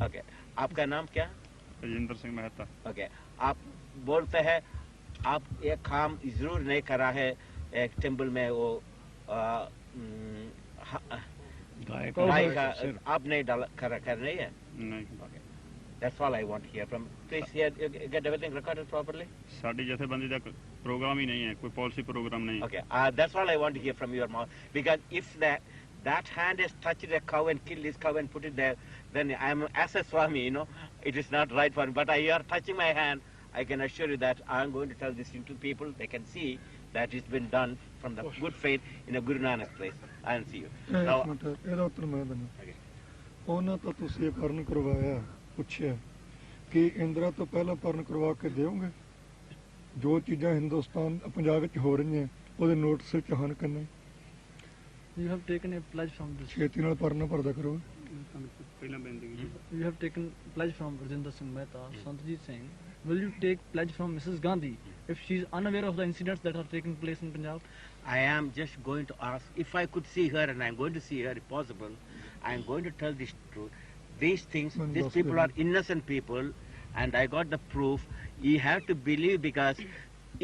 Okay, आपका नाम क्या? राजेंद्र सिंह मेहता। ओके, आप बोलते हैं आप एक काम जरूर नहीं करा है, एक टेम्पल में वो गाय का आप नहीं डाला कर नहीं है? नहीं। Okay. That's all I want to hear from. Please hear, get everything recorded properly. Sari जथेबंदी का प्रोग्राम ही नहीं है, कोई पॉलिसी प्रोग्राम नहीं। Okay, that's all I want to hear from your mouth. Because if that hand has touched a cow and killed this cow and put it there, then I'm as a Swami, you know, it is not right for me. But you are touching my hand. I can assure you that I'm going to tell this to people. They can see that it's been done from the good faith in a Guru Nanak place. I'll see you. Now, ਉਹਨਾਂ ਤੋਂ ਤੁਸੀਂ ਪਰਨ ਕਰਵਾਇਆ, ਪੁੱਛਿਆ ਕਿ ਇੰਦਰਾ ਤੋਂ ਪਹਿਲਾਂ ਪਰਨ ਕਰਵਾ ਕੇ ਦਿਓਗੇ? ਜੋ ਚੀਜ਼ਾਂ ਹਿੰਦੁਸਤਾਨ ਪੰਜਾਬ ਵਿੱਚ ਹੋ ਰਹੀਆਂ ਉਹਦੇ ਨੋਟਿਸ ਵਿੱਚ ਹਨ ਕਿ ਨਹੀਂ? You have taken a pledge from this. ਛੇਤੀ ਨਾਲ ਪਰਨ ਭਰਦਾ ਕਰੋ। ਪਹਿਲਾਂ ਬੇਨਤੀ You have taken pledge from Rajinder Singh Mehta, Santjit Singh. Will you take pledge from Mrs. Gandhi if she is unaware of the incidents that are taking place in Punjab? I am just going to ask if I could see her, and I'm going to see her if possible. I'm going to tell this truth. These things, these people are innocent people, and I got the proof. You have to believe, because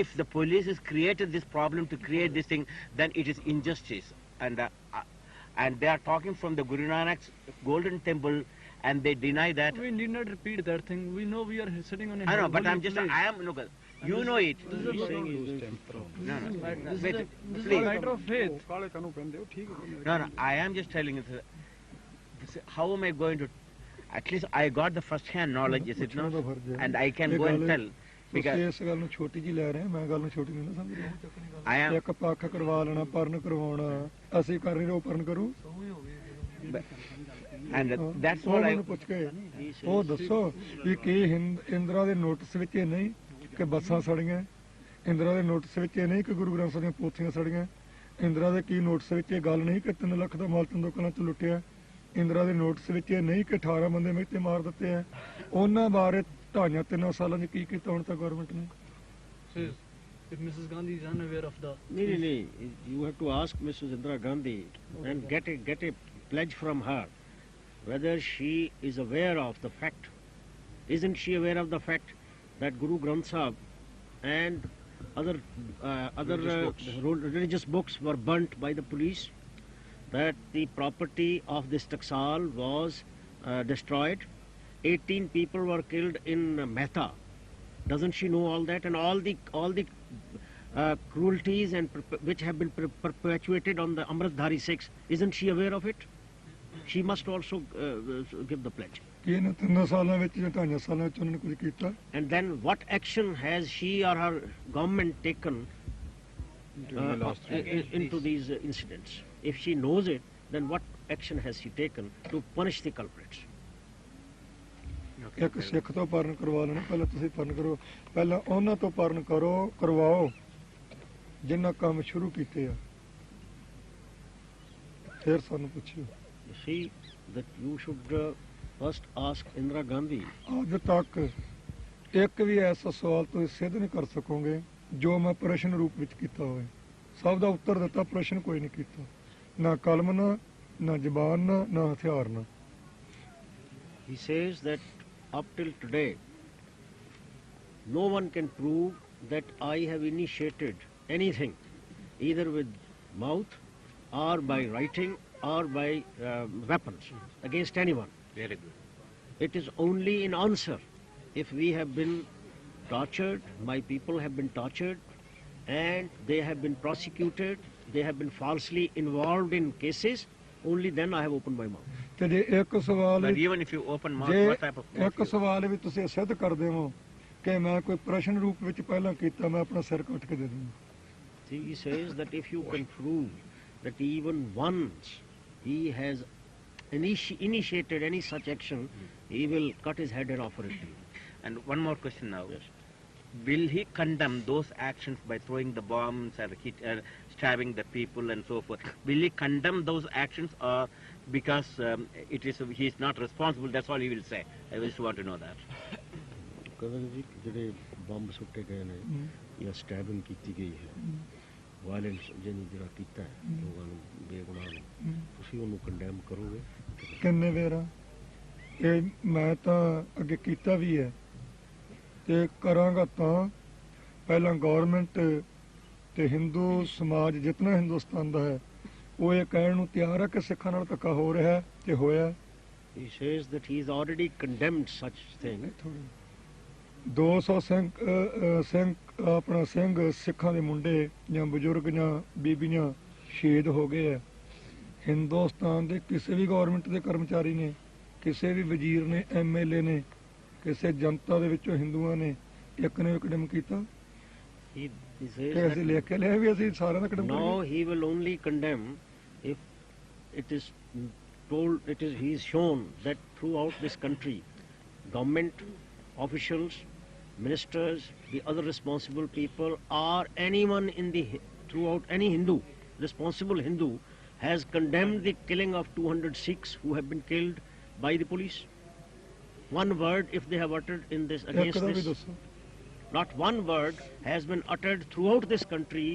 if the police has created this problem to create this thing, then it is injustice. And they are talking from the Guru Nanak's golden temple, and they deny that. We need not repeat that thing. We know we are sitting on a I know, but holy I'm just, place. I am, no, you know it. This is a Please. matter of faith. No, I am just telling you. How am I going to? At least I got the first-hand knowledge, is it not? And I can go and tell. ਤੁਸੀਂ ਇਸ ਗੱਲ ਨੂੰ ਛੋਟੀ ਜੀ ਲੈ ਰਹੇ, ਮੈਂ ਗੱਲ ਨੂੰ ਛੋਟੀ ਨਹੀਂ ਨਾ ਸਮਝ ਰਿਹਾ। I am. ਇੱਕ ਪੱਖ ਕਰਵਾ ਲੈਣਾ, ਪਰਨ ਕਰਵਾਉਣਾ, ਅਸੀਂ ਕਰ ਨਹੀਂ ਰਹੇ, ਉਹ ਪਰਨ ਕਰੂ। And that's what I. ਉਹਨੂੰ ਪੁੱਛ ਕੇ ਉਹ ਦੱਸੋ ਵੀ ਕੀ ਇੰਦਰਾ ਦੇ ਨੋਟਿਸ ਵਿੱਚ ਇਹ ਨਹੀਂ ਕਿ ਬੱਸਾਂ ਸੜੀਆਂ, ਇੰਦਰਾ ਦੇ ਨੋਟਿਸ ਵਿੱਚ ਇਹ ਨਹੀਂ ਕਿ ਗੁਰੂ ਗ੍ਰੰਥ ਸਾਹਿਬ ਦੀਆਂ ਪੋਥੀਆਂ ਸੜੀਆਂ, ਇੰਦਰਾ ਦੇ ਕੀ ਨੋਟਿਸ ਵਿੱਚ ਇਹ ਗੱਲ ਨਹੀਂ ਕਿ 3 ਲੱਖ ਦਾ ਮਾਲ ਚੰਦੋਕਲਾਂ ਚ ਲੁੱਟਿਆ, ਇੰਦਰਾ ਦੇ ਨੋਟਿਸ ਵਿੱਚ ਇਹ ਨਹੀਂ ਕਿ 18 ਬੰਦੇ ਮਿਹਤੇ ਮਾਰ ਦਿੱਤੇ ਆ। ਉਹਨਾਂ ਬਾਰੇ 2.5-3 ਸਾਲਾਂ 'ਚ ਕੀ ਕੀਤਾ ਹੁਣ ਤੱਕ ਗਵਰਨਮੈਂਟ ਨੇ? If Mrs. Gandhi is unaware of the... No. You have to ask Mrs. Indira Gandhi and get a pledge from her whether she is aware of the fact. Isn't she aware of the fact that Guru Granth Sahib and other religious books were burnt by the police? That the property of this Taksal was destroyed. 18 people were killed in Mehta. Doesn't she know all that, and all the cruelties and which have been perpetuated on the Amritdhari Sikhs? Isn't she aware of it? She must also give the pledge. ਇਹਨਾਂ 3 ਸਾਲਾਂ ਵਿੱਚ ਜਾਂ 2.5 ਸਾਲਾਂ ਵਿੱਚ ਉਹਨਾਂ ਨੇ ਕੁਝ ਕੀਤਾ? And then what action has she or her government taken into these incidents? If she knows it, then what action has she taken to punish the culprits? ਇੱਕ ਸਿੱਖ ਤੋਂ ਪਰਨ ਕਰਵਾ ਲੈਣਾ, ਪਹਿਲਾਂ ਤੁਸੀਂ ਪਰਨ ਕਰੋ, ਪਹਿਲਾਂ ਉਹਨਾਂ ਤੋਂ ਪਰਨ ਕਰਵਾਓ ਜਿਨ੍ਹਾਂ ਕੰਮ ਸ਼ੁਰੂ ਕੀਤੇ ਆ, ਫਿਰ ਸਾਨੂੰ ਪੁੱਛਿਓ। You see that you should first ask Indira Gandhi. ਅੱਜ ਤੱਕ ਇੱਕ ਵੀ ਐਸਾ ਸਵਾਲ ਤੁਸੀਂ ਸਿੱਧ ਨਹੀਂ ਕਰ ਸਕੋਗੇ ਜੋ ਮੈਂ ਪ੍ਰਸ਼ਨ ਰੂਪ ਵਿੱਚ ਕੀਤਾ ਹੋਵੇ। ਸਭ ਦਾ ਉੱਤਰ ਦਿੱਤਾ, ਪ੍ਰਸ਼ਨ ਕੋਈ ਨਹੀਂ ਕੀਤਾ, ਨਾ ਕਲਮ ਨਾਲ, ਨਾ ਜ਼ਬਾਨ ਨਾਲ, ਨਾ ਹਥਿਆਰ ਨਾਲ। He says that up till today, no one can prove that I have initiated anything, either with mouth or by writing or by weapons against anyone. Very good. It is only in answer. If we have been tortured, my people have been tortured, and they have been prosecuted, they have been falsely involved in cases, only then I have opened my mouth. ਤੇ ਜੇ ਇੱਕ ਸਵਾਲ But even if you open mouth, ਜੇ what type of ਇੱਕ ਸਵਾਲ ਵੀ ਤੁਸੀਂ ਸਿੱਧ ਕਰਦੇ ਹੋ ਕਿ ਮੈਂ ਕੋਈ ਪ੍ਰਸ਼ਨ ਰੂਪ ਵਿੱਚ ਪਹਿਲਾਂ ਕੀਤਾ, ਮੈਂ ਆਪਣਾ ਸਿਰ ਕੱਟ ਕੇ ਦੇ ਦੂੰਗਾ। See, he says that if you can prove that even once he has initiated any such action, he will cut his head and offer it to you. And one more question now. Yes. Will he condemn those actions by throwing the bombs or stabbing the people and so forth? Will he condemn those actions, or because he is not responsible, that's all he will say? I just want to know that. ਕਹਿੰਦੇ ਜੀ ਜਿਹੜੇ bomb ਸੁੱਟੇ ਗਏ ਨੇ ਜਾਂ ਸਟੈਬਿੰਗ ਕੀਤੀ ਗਈ ਹੈ, ਵਾਇਲੈਂਸ ਜਿਹੜਾ ਕੀਤਾ ਹੈ ਲੋਕਾਂ ਨੂੰ, ਬੇਗੁਨਾਹ ਨੂੰ, ਤੁਸੀਂ ਉਹਨੂੰ ਕੰਡੈਮ ਕਰੋਗੇ? ਕਿੰਨੇ ਵੇਰਾ ਇਹ ਮੈਂ ਤਾਂ ਅੱਗੇ ਕੀਤਾ ਵੀ ਹੈ ਤੇ ਕਰਾਂਗਾ ਤਾਂ ਪਹਿਲਾਂ ਗਵਰਨਮੈਂਟ ਤੇ ਹਿੰਦੂ ਸਮਾਜ ਜਿਤਨਾ ਹਿੰਦੁਸਤਾਨ ਦਾ ਹੈ ਉਹ ਇਹ ਕਹਿਣ ਨੂੰ ਤਿਆਰ ਹੈ ਕਿ ਸਿੱਖਾਂ ਨਾਲ ਧੱਕਾ ਹੋ ਰਿਹਾ ਹੈ ਤੇ ਹੋਇਆ। He says that he has already condemned such thing. 200 Singh ਆਪਣਾ ਸਿੰਘ ਸਿੱਖਾਂ ਦੇ ਮੁੰਡੇ ਜਾਂ ਬਜ਼ੁਰਗ ਜਾਂ ਬੀਬੀਆਂ ਸ਼ਹੀਦ ਹੋ ਗਏ ਆ। ਹਿੰਦੁਸਤਾਨ ਦੇ ਕਿਸੇ ਵੀ ਗਵਰਨਮੈਂਟ ਦੇ ਕਰਮਚਾਰੀ ਨੇ, ਕਿਸੇ ਵੀ ਵਜ਼ੀਰ ਨੇ, ਐਮਐਲਏ ਨੇ, ਕਿਸੇ ਜਨਤਾ ਦੇ ਵਿੱਚੋਂ ਹਿੰਦੂਆਂ ਨੇ ਇੱਕ ਨੇ ਕਦਮ ਕੀਤਾ He ਕਿ says ਅਸੀਂ ਲਿਖ ਕੇ ਲਿਆ ਵੀ ਅਸੀਂ ਸਾਰਿਆਂ ਦਾ that ਕਦਮ now ਕਰਾਂਗੇ। he will only condemn if it is told, he is shown that throughout this country, government officials, ministers, the other responsible people, or anyone throughout any Hindu, responsible Hindu, has condemned the killing of 200 Sikhs who have been killed by the police. One word, if they have uttered in this ਇੱਕ against the we this, ਦੱਸੋ। not one word has been uttered throughout this country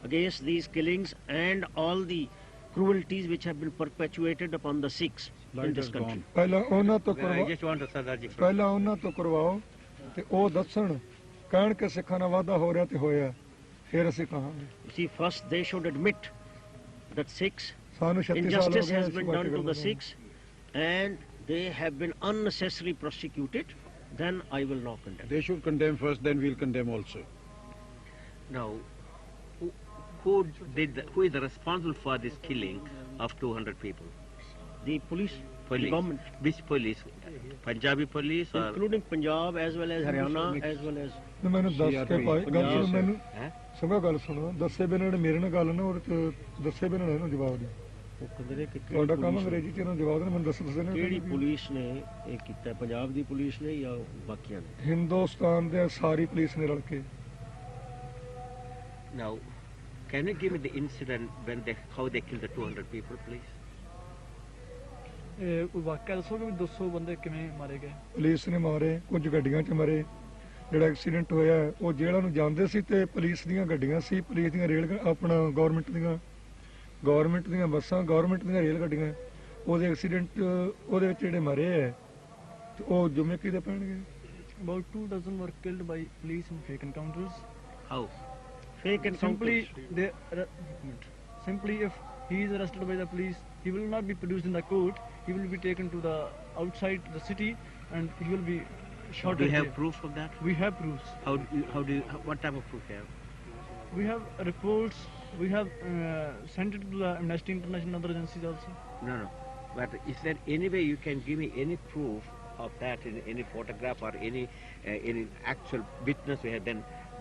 against these killings and all the cruelties which have been perpetuated upon the Sikhs in this country. ਪਹਿਲਾਂ ਉਹਨਾਂ ਤੋਂ I ਕਰਵਾ just want to Sardarji. ਪਹਿਲਾਂ ਉਹਨਾਂ ਤੋਂ ਕਰਵਾਓ ਤੇ ਉਹ ਦੱਸਣ ਕਹਿਣ ਕਿ ਸਿੱਖਾਂ ਨਾਲ ਵਾਧਾ ਹੋ ਰਿਹਾ ਤੇ ਹੋਇਆ ਫਿਰ ਅਸੀਂ ਕਹਾਂਗੇ। You see, first they should admit that Sikhs, ਸਾਨੂੰ 36 ਸਾਲ ਹੋ injustice ਗਏ has ਇਸ been ਬਾਰੇ done to ਗੱਲ the ਨੂੰ। Sikhs and they have been unnecessarily prosecuted, then I will not condemn. They should condemn first, then we'll condemn also. Now, who is the responsible for this killing of 200 people? The police, Police. the government, Which police? Punjabi police or? including Punjab as well as Haryana as well as ਤੇ ਮੈਨੂੰ ਦੱਸ ਕੇ CRP, ਭਾਈ ਗੱਲ ਸੁਣੋ ਮੈਨੂੰ ਹੈਂ? ਸੁਣੋ ਗੱਲ ਸੁਣੋ ਦੱਸੇ ਬਿਨਾਂ ਜਿਹੜੇ ਮੇਰੇ ਨਾਲ ਗੱਲ ਨਾ ਉਹਦੇ ਚ ਦੱਸੇ ਬਿਨਾਂ ਇਹਨੂੰ ਜਵਾਬ ਦੇ ਉਹ ਕਹਿੰਦੇ ਨੇ ਕਿ ਤੁਹਾਡਾ ਕੰਮ ਅੰਗਰੇਜ਼ੀ ਚ ਇਹਨੂੰ ਜਵਾਬ ਦੇਣਾ ਮੈਨੂੰ ਦੱਸ ਦੇਣਾ ਕਿਹੜੀ ਪੁਲਿਸ ਨੇ ਇਹ ਕੀਤਾ ਹੈ? ਪੰਜਾਬ ਦੀ ਪੁਲਿਸ ਨੇ ਜਾਂ ਬਾਕੀਆਂ ਨੇ? ਹਿੰਦੁਸਤਾਨ ਦੇ ਸਾਰੀ ਪੁਲਿਸ ਨੇ ਰਲ ਕੇ Now, can you give me the incident how they killed the 200 people, please? ਇਹ ਕੋਈ ਵਾਕਿਆ ਦੱਸੋਗੇ ਵੀ 200 ਬੰਦੇ ਕਿਵੇਂ ਮਾਰੇ ਗਏ? ਪੁਲਿਸ ਨੇ ਮਾਰੇ, ਕੁਝ ਗੱਡੀਆਂ 'ਚ ਮਰੇ। ਜਿਹੜਾ ਐਕਸੀਡੈਂਟ ਹੋਇਆ ਹੈ, ਉਹ ਜੇਲ੍ਹਾਂ ਨੂੰ ਜਾਂਦੇ ਸੀ ਤੇ ਪੁਲਿਸ ਦੀਆਂ ਗੱਡੀਆਂ ਸੀ, ਪੁਲਿਸ ਦੀਆਂ ਆਪਣਾ ਗਵਰਨਮੈਂਟ ਦੀਆਂ ਬੱਸਾਂ, ਗਵਰਨਮੈਂਟ ਦੀਆਂ ਰੇਲ ਗੱਡੀਆਂ। ਉਹਦੇ ਐਕਸੀਡੈਂਟ ਉਹਦੇ ਵਿੱਚ ਜਿਹੜੇ ਮਰੇ ਹੈ ਤੇ ਉਹ ਜ਼ਿੰਮੇ ਕਿਹਦੇ ਪੈਣਗੇ? About 2 dozen were killed by police in fake encounters. How? Fake encounters. Simply if he is arrested by the police, he will not be produced in the court. He will be taken to the outside the city and he will be shot. Do you at have there. proof of that? We have proofs. What type of proof you have? We have reports. We have sent it to the Amnesty International and other agencies also. No. But is there any way you can give me any proof of that in any photograph or any actual witness we have?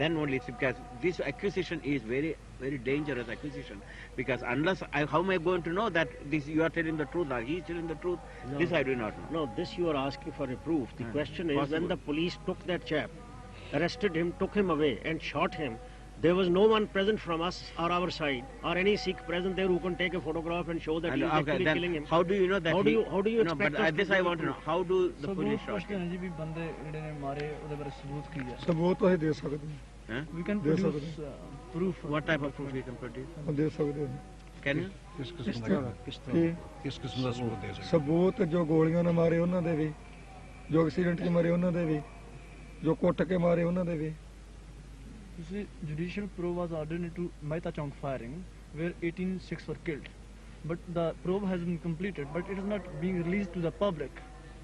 Then only it's because this accusation is very, very dangerous accusation. Because unless how am I going to know that you are telling the truth or he is telling the truth? No. This I do not know. No, this you are asking for a proof. The question is, Possible. when the police took that chap, arrested him, took him away and shot him, there was no one present from us or our side or any Sikh present there who can take a photograph and show that And he is actually then killing him. how do you know that? How do you No, expect but us to this I give want to know. proof? How do the So police ਬਹੁਤ shot ਪੁੱਛਦੇ him? ਨੇ ਜੀ ਵੀ ਬੰਦੇ ਜਿਹੜੇ ਨੇ ਮਾਰੇ ਉਹਦੇ ਬਾਰੇ ਸਬੂਤ ਕੀ ਹੈ? ਸਬੂਤ ਅਸੀਂ ਦੇ ਸਕਦੇ Huh? We can Yes, produce proof. What type of proof you can produce? ਹਾਂ ਦੇ ਸਕਦੇ ਹਾਂ Can you? किस किस्म किस का ਕਿ किस किस्म का सबूत दे सकते ਸਬੂਤ ਜੋ ਗੋਲੀਆਂ ਨਾਲ ਮਾਰੇ ਉਹਨਾਂ ਦੇ ਵੀ, ਜੋ ਐਕਸੀਡੈਂਟ 'ਚ ਮਰੇ ਉਹਨਾਂ ਦੇ ਵੀ, ਜੋ ਕੁੱਟ ਕੇ ਮਾਰੇ ਉਹਨਾਂ ਦੇ ਵੀ। You see, judicial probe was ordered into Mehta Chowk firing, where 18 Sikhs were killed. But the probe has been completed, but it is not being released to the public,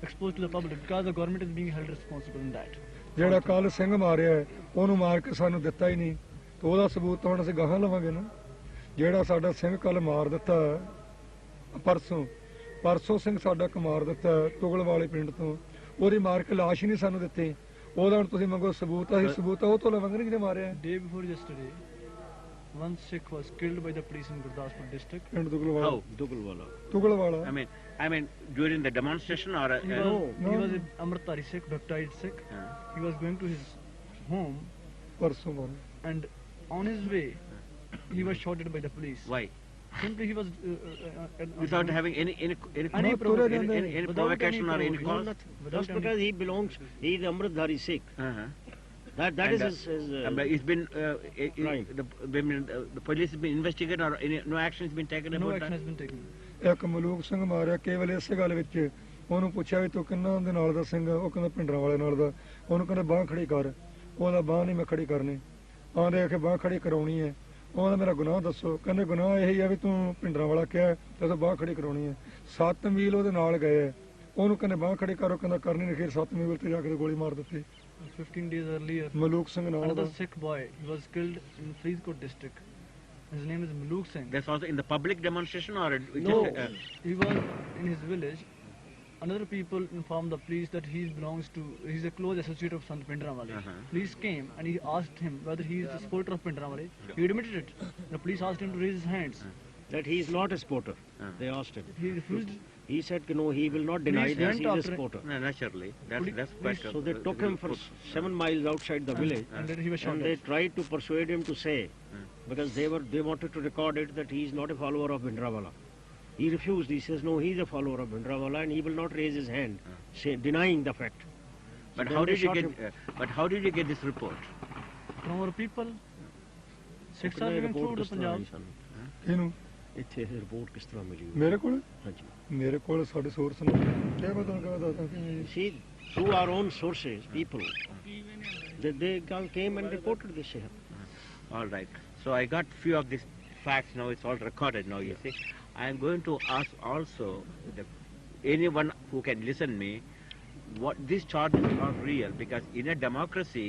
exposed to the public, because the government is being held responsible in that. ਜਿਹੜਾ ਕੱਲ ਸਿੰਘ ਮਾਰਿਆ ਹੈ, ਉਹਨੂੰ ਮਾਰ ਕੇ ਸਾਨੂੰ ਦਿੱਤਾ ਹੀ ਨਹੀਂ ਤੇ ਉਹਦਾ ਸਬੂਤ ਤਾਂ ਹੁਣ ਅਸੀਂ ਗਾਹਾਂ ਲਵਾਂਗੇ ਨਾ। ਜਿਹੜਾ ਸਾਡਾ ਸਿੰਘ ਕੱਲ ਮਾਰ ਦਿੱਤਾ ਪਰਸੋਂ ਸਿੰਘ ਸਾਡਾ ਇੱਕ ਮਾਰ ਦਿੱਤਾ ਤੁਗਲ ਵਾਲੇ ਪਿੰਡ ਤੋਂ, ਉਹਦੀ ਮਾਰ ਕੇ ਲਾਸ਼ ਹੀ ਨਹੀਂ ਸਾਨੂੰ ਦਿੱਤੀ। ਉਹਦਾ ਹੁਣ ਤੁਸੀਂ ਮੰਗੋ ਸਬੂਤ, ਅਸੀਂ ਸਬੂਤ ਉਹ ਤੋਂ ਲਵਾਂਗੇ ਜਿਹਨੇ ਮਾਰਿਆ। Day before yesterday, one Sikh was killed by the police in Gurdaspur district. ਪਿੰਡ ਤੁਗਲਵਾਲਾ। How? Dugalwala. ਤੁਗਲਵਾਲਾ। I mean, during the demonstration or? He was an Amritdhari Sikh, baptized Sikh. He was going to his home, ਪਰਸੋਂ ਮਾਰਿਆ। and on his way, he was shot at by the police. Why? Simply he was Without having any Any provocation, any without provocation or any any cause? Without Just any- because he belongs, he is Amritdhari Sikh. Uh-huh. That And, is his but it's been Right. the police has been investigated or no action has been taken no about action that? has been taken. ਇੱਕ ਮਲੂਕ ਸਿੰਘ ਮਾਰਿਆ ਕੇਵਲ ਇਸੇ ਗੱਲ ਵਿੱਚ ਉਹਨੂੰ ਪੁੱਛਿਆ ਵੀ ਤੂੰ ਕਿੰਨਾ ਦੇ ਨਾਲ ਦਾ ਸਿੰਘ ਆ? ਉਹ ਕਹਿੰਦਾ ਭਿੰਡਰਾਂ ਵਾਲੇ ਨਾਲ ਦਾ। ਉਹਨੂੰ ਕਹਿੰਦੇ ਬਾਂਹ ਖੜੀ ਕਰ। ਉਹਦਾ ਬਾਂਹ ਨਹੀਂ ਮੈਂ ਖੜੀ ਕਰਨੀ। ਆਂਦੇ ਆਖੇ ਬਾਂਹ ਖੜੀ ਕਰਾਉਣੀ ਹੈ। ਉਹਦਾ ਮੇਰਾ ਗੁਨਾਹ ਦੱਸੋ। ਕਹਿੰਦੇ ਗੁਨਾਹ ਇਹੀ ਆ ਵੀ ਤੂੰ ਭਿੰਡਰਾਂ ਵਾਲਾ ਕਿਹਾ ਤੇ ਬਾਂਹ ਖੜੀ ਕਰਾਉਣੀ ਹੈ। 7 ਮੀਲ ਉਹਦੇ ਨਾਲ ਗਏ ਆ। ਉਹਨੂੰ ਕਹਿੰਦੇ ਬਾਂਹ ਖੜੀ ਕਰੋ, ਕਹਿੰਦਾ ਕਰਨੀ ਨਹੀਂ। ਫਿਰ 7 ਮੀਲ ਤੇ ਜਾ ਕੇ ਗੋਲੀ ਮਾਰ ਦਿੱਤੀ। 15 days earlier, ਮਲੂਕ ਸਿੰਘ ਨਾਲ another the. Sikh boy, he was killed in Faridkot district. His name is Maluk Singh. That's also in the public demonstration or No, just, he was in his village. Another people informed the police that he's a close associate of Sant Pindramwale. Police came and he asked him whether he is a supporter of Pindramwale. He admitted it. The police asked him to raise his hands. That he is not a supporter. They asked him. He refused. He said, no, he will not deny Police that went he is a after- supporter. no, naturally. That's quite. So they took him for 7 miles outside the village, And then he was and shot. they tried to persuade him to say, because they wanted to record it that he is not a follower of Bhindranwale. He refused. He says, no, he is a follower of Bhindranwale, and he will not raise his hand, denying the fact. So But then how they did you shot get? him. But how did you get this report? From our people, Sikhs are अपने living report through the किस तरह Punjab. मिली सानू? ਇਹਨੂੰ ਇੱਥੇ ਰਿਪੋर्ट ਕਿਸ ਤਰ੍ਹਾਂ ਮਿਲੀ? ਮੇਰੇ ਕੋਲ ਹਾਂਜੀ। ਮੇਰੇ ਕੋਲ ਸਾਡੇ ਸੋਰਸ ਨੇ ਕਿਹਾ ਮੈਂ ਤੁਹਾਨੂੰ ਕਿਹਾ ਦੱਸਦਾ ਕਿ See, through our own sources, people, they came and reported this here. All right. So I got few of these facts now. It's all recorded now. You see, I am going to ask also anyone who can listen me what these charges are real, because in a democracy,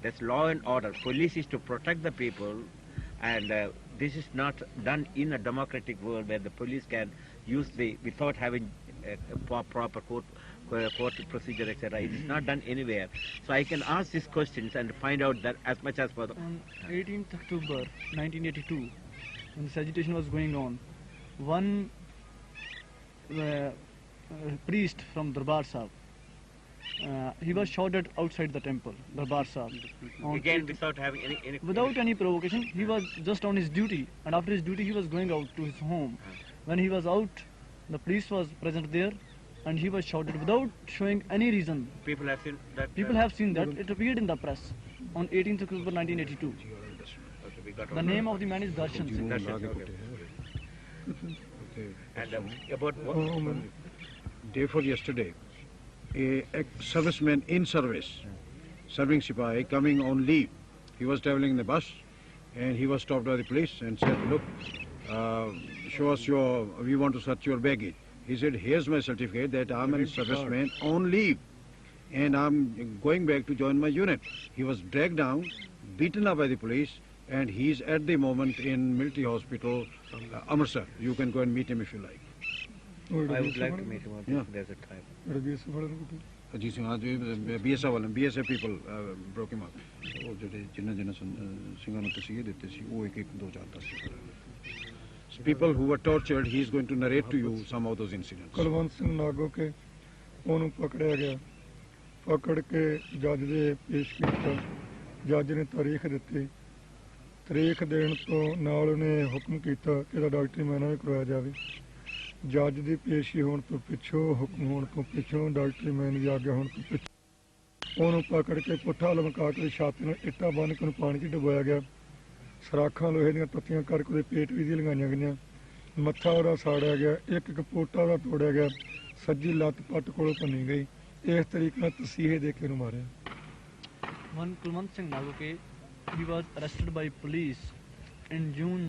that's law and order. Police is to protect the people, and this is not done in a democratic world where the police can use without having proper court procedure, etc. It is not done anywhere. So I can ask these questions and find out that as much as possible. On 18th October 1982, when this agitation was going on, one priest from Darbar Sahib, he was shot at outside the temple, Darbar Sahib. on Again, 18th without having any Without any provocation, he was just on his duty, and after his duty he was going out to his home. When he was out, the police was present there, and he was shouted without showing any reason. people have seen that. People have seen that, it appeared in the press on 18th October 1982. Okay, we got The all name of the man is Darshan Singh. that. Okay. And about what? ਉਹ ਮੈਨੂੰ Day for yesterday, a serviceman in service, serving Sipahi, coming on leave. He was traveling in the bus and he was stopped by the police and said, look, show us we want to search your baggage. He said, here's my certificate that I'm a serviceman on leave and I'm going back to join my unit. He was dragged down, beaten up by the police, and he's at the moment in military hospital, Amritsar. You can go and meet him if you like. ਉਹ I would like to meet him if Yeah. there's a time. ਰਵੀਸ ਵਾਲੇ ਨੂੰ ਕਿਹਾ। Ajit Singh, BSF people broke him up. ਉਹ ਜਿਹੜੇ ਜਿਨ੍ਹਾਂ ਸਿੰਘਾਂ ਨੂੰ ਤਸੀਹੇ ਦਿੱਤੇ ਸੀ ਉਹ ਇੱਕ 2 4 10 ਸੀ। People who were tortured, he is going to narrate to you some of those incidents. Kulwant Singh ਨਾਗੋ ਕੇ ਉਹਨੂੰ ਪਕੜਿਆ ਗਿਆ। ਪਕੜ ਕੇ ਜੱਜ ਦੇ ਪੇਸ਼ ਕੀਤਾ। ਜੱਜ ਨੇ ਤਾਰੀਖ ਦਿੱਤੀ। ਤਾਰੀਖ ਦੇਣ ਤੋਂ ਨਾਲ ਉਹਨੇ ਹੁਕਮ ਕੀਤਾ ਕਿ ਇਹਦਾ ਡਾਕਟਰੀ ਮਾਇਨਾ ਵੀ ਕਰਵਾਇਆ ਜਾਵੇ। ਜੱਜ ਦੀ ਪੇਸ਼ੀ ਹੋਣ ਤੋਂ ਪਿੱਛੋਂ, ਹੁਕਮ ਹੋਣ ਤੋਂ ਪਿੱਛੋਂ, ਡਾਕਟਰੀ ਮੈਨ ਦੀ ਆਗਿਆ ਹੋਣ ਤੋਂ ਪਿੱਛੋਂ ਉਹਨੂੰ ਪਕੜ ਕੇ ਪੁੱਠਾ ਲਮਕਾ ਕੇ ਛਾਤੀ ਨਾਲ ਇੱਟਾਂ ਬੰਨ੍ਹ ਕੇ ਉਹਨੂੰ ਪਾਣੀ 'ਚ ਡੁਬੋਇਆ ਗਿਆ। ਸਰਾਖਾਂ ਲੋਹੇ ਦੀਆਂ ਤੱਤੀਆਂ ਕਰਕੇ ਉਹਦੇ ਪੇਟ ਵੀ ਦੀ ਲਗਾਈਆਂ ਗਈਆਂ। ਮੱਥਾ ਉਹਦਾ ਸਾੜਿਆ ਗਿਆ। ਇੱਕ ਇੱਕ ਪੋਟਾ ਉਹਦਾ ਤੋੜਿਆ ਗਿਆ। ਸੱਜੀ ਲੱਤ ਪੱਟ ਕੋਲੋਂ ਭੰਨੀ ਗਈ। ਇਸ ਤਰੀਕੇ ਨਾਲ ਤਸੀਹੇ ਦੇ ਕੇ ਉਹਨੂੰ ਮਾਰਿਆ। One Kulwant Singh Nagoke, he was arrested by police in June